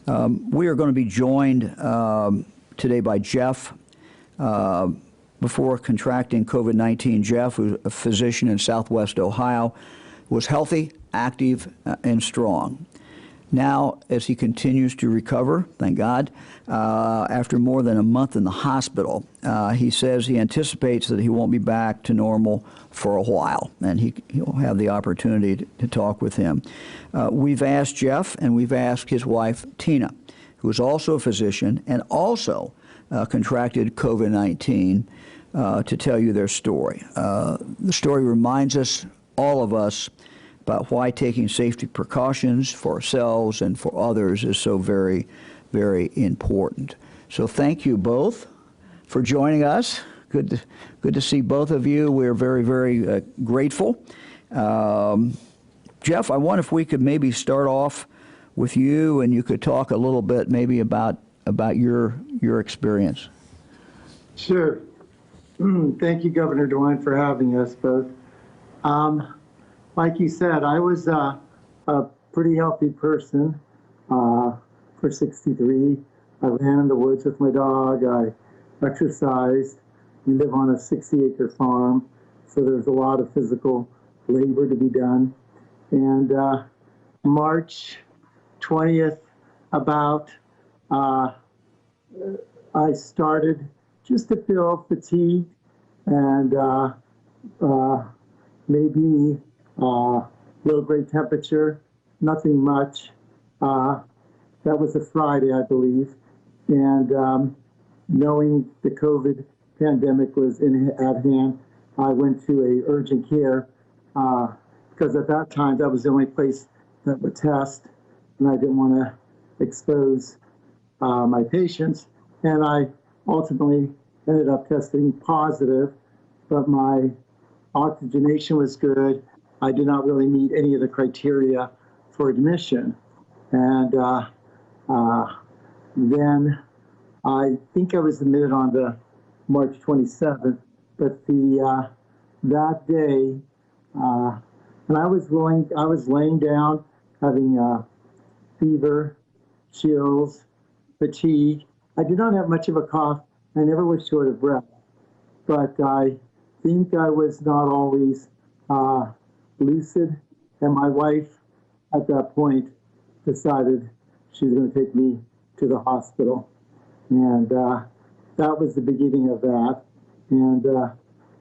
We are going to be joined today by Jeff. Before contracting COVID-19, Jeff, who's a physician in Southwest Ohio, was healthy, active, and strong. Now, as he continues to recover, thank God, after more than a month in the hospital, he says he anticipates that he won't be back to normal for a while, and he'll have the opportunity to talk with him. We've asked Jeff, and we've asked his wife, Tina, who is also a physician and also contracted COVID-19, to tell you their story. The story reminds us, all of us, about why taking safety precautions for ourselves and for others is so very, very important. So thank you both for joining us. Good to see both of you. We're very, very grateful. Jeff, I wonder if we could maybe start off with you, and you could talk a little bit maybe about your experience. Sure. Thank you, Governor DeWine, for having us both. Like you said, I was a pretty healthy person for 63. I ran in the woods with my dog. I exercised. We live on a 60-acre farm, so there's a lot of physical labor to be done. And March 20th, about, I started just to feel fatigued and maybe low-grade temperature, nothing much. That was a Friday, I believe. And knowing the COVID pandemic was at hand, I went to a urgent care because at that time, that was the only place that would test, and I didn't want to expose my patients. And I ultimately ended up testing positive, but my oxygenation was good. I did not really meet any of the criteria for admission. And then I think I was admitted on the March 27th, but that day, and I was laying down having fever, chills, fatigue. I did not have much of a cough. I never was short of breath, but I think I was not always lucid, and my wife at that point decided she was going to take me to the hospital, and that was the beginning of that. And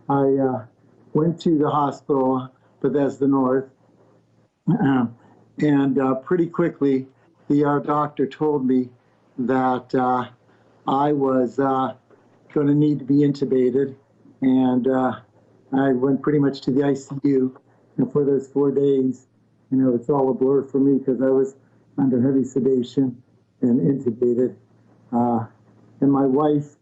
I went to the hospital, Bethesda North, and pretty quickly the doctor told me that I was going to need to be intubated, and I went pretty much to the ICU. And for those 4 days, it's all a blur for me because I was under heavy sedation and intubated. And my wife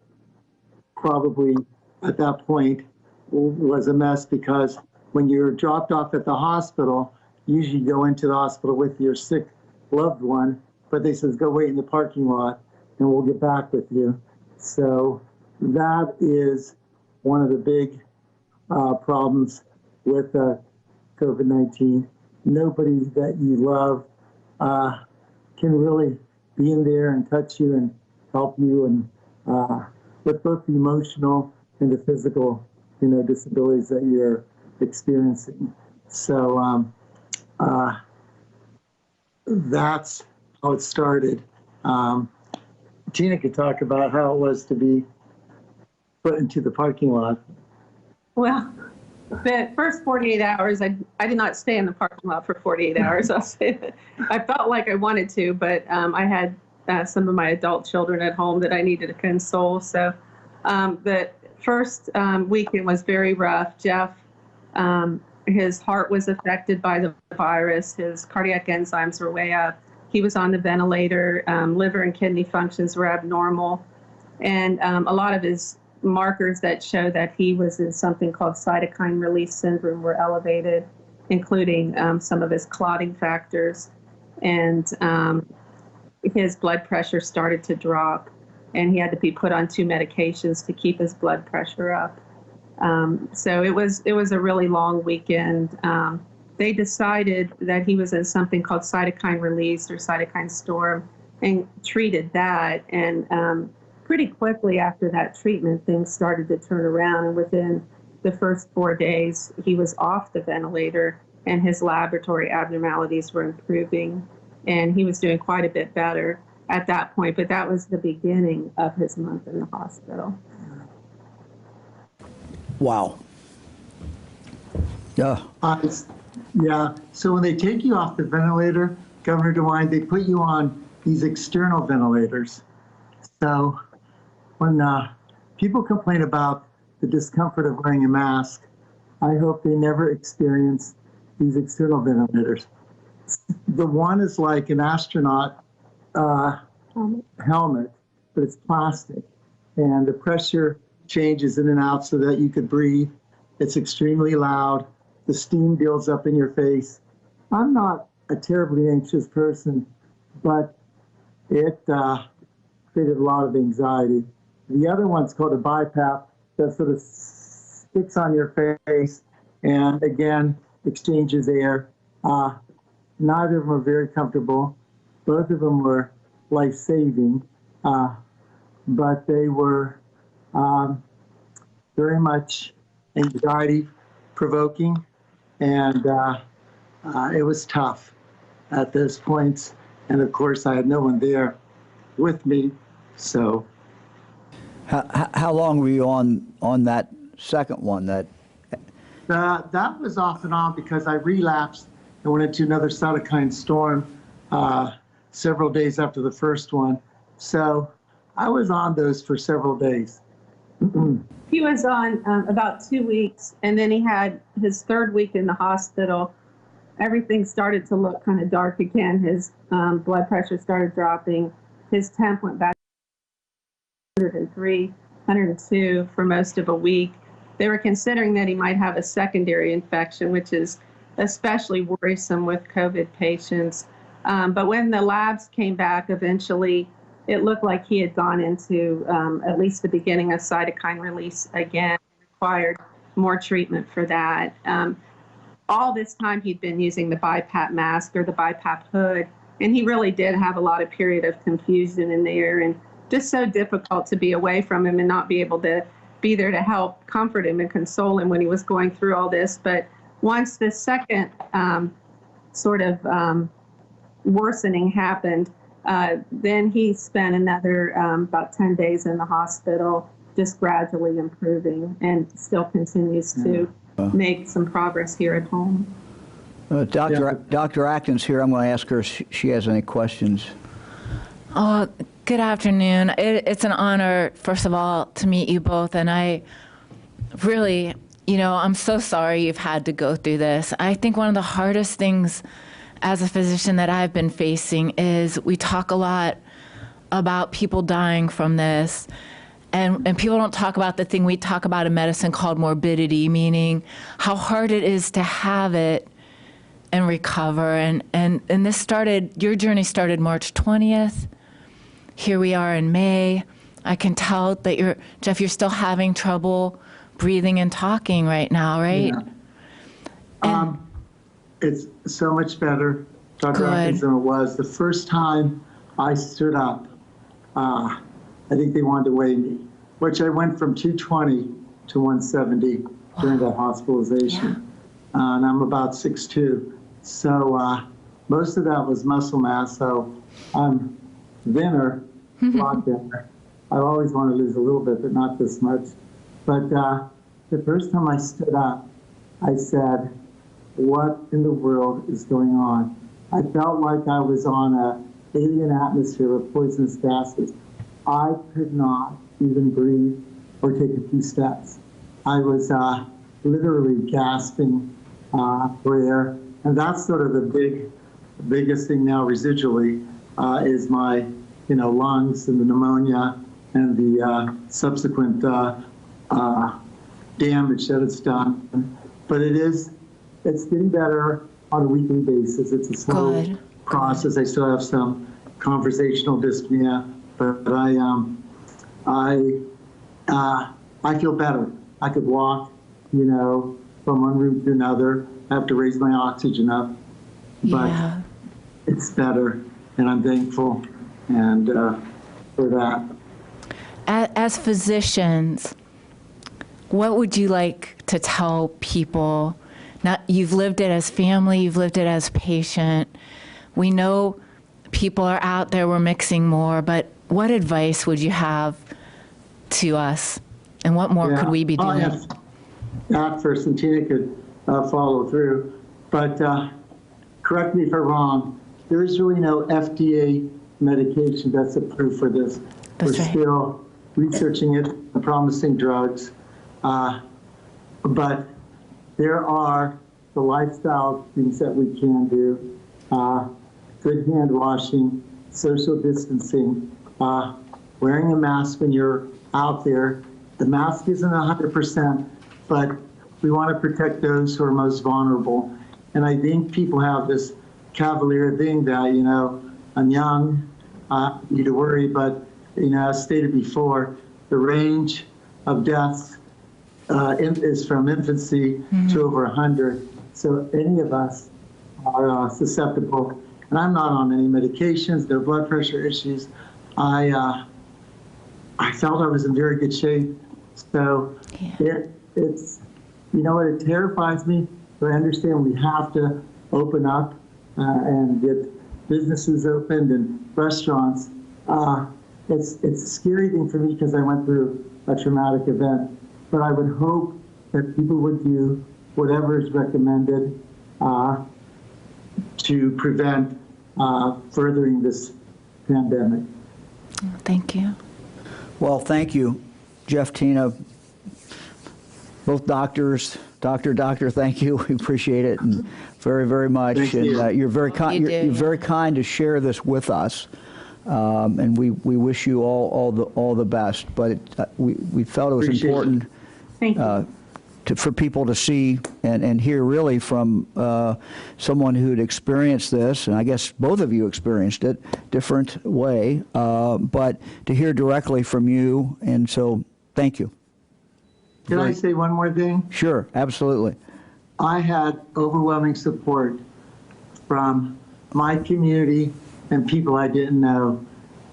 probably at that point was a mess because when you're dropped off at the hospital, usually you go into the hospital with your sick loved one, but they says, go wait in the parking lot and we'll get back with you. So that is one of the big problems with COVID-19. Nobody that you love can really be in there and touch you and help you, and with both the emotional and the physical, disabilities that you're experiencing. So that's how it started. Tina could talk about how it was to be put into the parking lot. Well, the first 48 hours, I did not stay in the parking lot for 48 hours. I'll say that. I felt like I wanted to, but I had some of my adult children at home that I needed to console. So the first weekend was very rough. Jeff, his heart was affected by the virus. His cardiac enzymes were way up. He was on the ventilator. Liver and kidney functions were abnormal. And a lot of his markers that show that he was in something called cytokine release syndrome were elevated, including some of his clotting factors. And his blood pressure started to drop, and he had to be put on 2 medications to keep his blood pressure up. So it was a really long weekend. They decided that he was in something called cytokine release or cytokine storm, and treated that. And pretty quickly after that treatment, things started to turn around. And within the first 4 days, he was off the ventilator and his laboratory abnormalities were improving. And he was doing quite a bit better at that point. But that was the beginning of his month in the hospital. Wow. Yeah. Yeah. So when they take you off the ventilator, Governor DeWine, they put you on these external ventilators. So when people complain about the discomfort of wearing a mask, I hope they never experience these external ventilators. The one is like an astronaut helmet, but it's plastic, and the pressure changes in and out so that you could breathe. It's extremely loud. The steam builds up in your face. I'm not a terribly anxious person, but it created a lot of anxiety. The other one's called a BiPAP that sort of sticks on your face and again exchanges air. Neither of them are very comfortable. Both of them were life-saving, but they were very much anxiety-provoking, and it was tough at those points. And of course, I had no one there with me, so. How long were you on that second one? That was off and on because I relapsed and went into another cytokine storm several days after the first one. So I was on those for several days. He was on about 2 weeks, and then he had his third week in the hospital. Everything started to look kind of dark again. His blood pressure started dropping. His temp went back to 103, 102 for most of a week. They were considering that he might have a secondary infection, which is especially worrisome with COVID patients. But when the labs came back eventually, it looked like he had gone into at least the beginning of cytokine release again, required more treatment for that. All this time he'd been using the BiPAP mask or the BiPAP hood, and he really did have a lot of period of confusion in there, and just so difficult to be away from him and not be able to be there to help comfort him and console him when he was going through all this. But once the second worsening happened, then he spent another about 10 days in the hospital, just gradually improving, and still continues to make some progress here at home. Dr. Atkins here. I'm going to ask her if she has any questions. Oh, good afternoon. It's an honor, first of all, to meet you both. And I really, I'm so sorry you've had to go through this. I think one of the hardest things as a physician that I've been facing is we talk a lot about people dying from this. And people don't talk about the thing we talk about in medicine called morbidity, meaning how hard it is to have it and recover. And this started, your journey started March 20th. Here we are in May. I can tell that Jeff, you're still having trouble breathing and talking right now, right? Yeah. It's so much better, Dr. Atkins, than it was. The first time I stood up, I think they wanted to weigh me, which I went from 220 to 170 during that hospitalization. And I'm about 6'2". So most of that was muscle mass. So I'm thinner, a lot thinner. I always want to lose a little bit, but not this much. But the first time I stood up, I said, what in the world is going on? I felt like I was on an alien atmosphere with poisonous gases. I could not even breathe or take a few steps. I was literally gasping for air. And that's sort of the biggest thing now residually is my lungs and the pneumonia and the subsequent damage that it's done. But it's getting better on a weekly basis. It's a slow process. I still have some conversational dyspnea, but I feel better. I could walk, from one room to another. I have to raise my oxygen up, but it's better, and I'm thankful. and for that. As physicians, what would you like to tell people? Now, you've lived it as family, you've lived it as patient. We know people are out there, we're mixing more, but what advice would you have to us? And what more could we be doing? I'll ask that first, and Tina could follow through. But correct me if I'm wrong, there is really no FDA medication that's approved for this. That's We're right. still researching it, and promising drugs. But there are the lifestyle things that we can do. Good hand washing, social distancing, wearing a mask when you're out there. The mask isn't 100%, but we want to protect those who are most vulnerable. And I think people have this cavalier thing that, you know, I'm young, I don't need to worry, but, you know, as stated before, the range of deaths is from infancy to over 100. So any of us are susceptible. And I'm not on any medications, no blood pressure issues. I felt I was in very good shape. So it's, you know what, it terrifies me, but I understand we have to open up and get businesses opened and restaurants. It's a scary thing for me because I went through a traumatic event. But I would hope that people would do whatever is recommended to prevent furthering this pandemic. Thank you. Well, thank you, Jeff, Tina, both doctors. Doctor, thank you. We appreciate it and very, very much. Thank you. And you're very kind. You do, You're very kind to share this with us, and we wish you all the best. But we felt it was Appreciate important Thank you. for people to see and hear really from someone who'd experienced this, and I guess both of you experienced it, different way, but to hear directly from you, and so thank you. Can I say one more thing? Sure, absolutely. I had overwhelming support from my community and people I didn't know.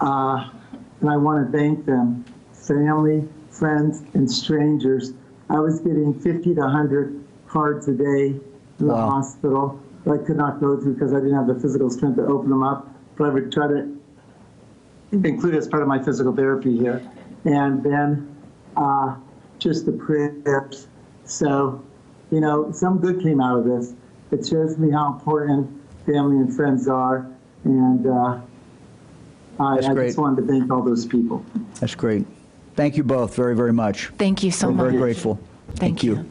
And I want to thank them, family, friends, and strangers. I was getting 50 to 100 cards a day in the Wow. hospital that I could not go through because I didn't have the physical strength to open them up. But I would try to include it as part of my physical therapy here. And then just the prayers. So, you know, some good came out of this. It shows me how important family and friends are. And I great. just wanted to thank all those people. That's great. Thank you both very, very much. Thank you so We're much. very grateful. Thank you.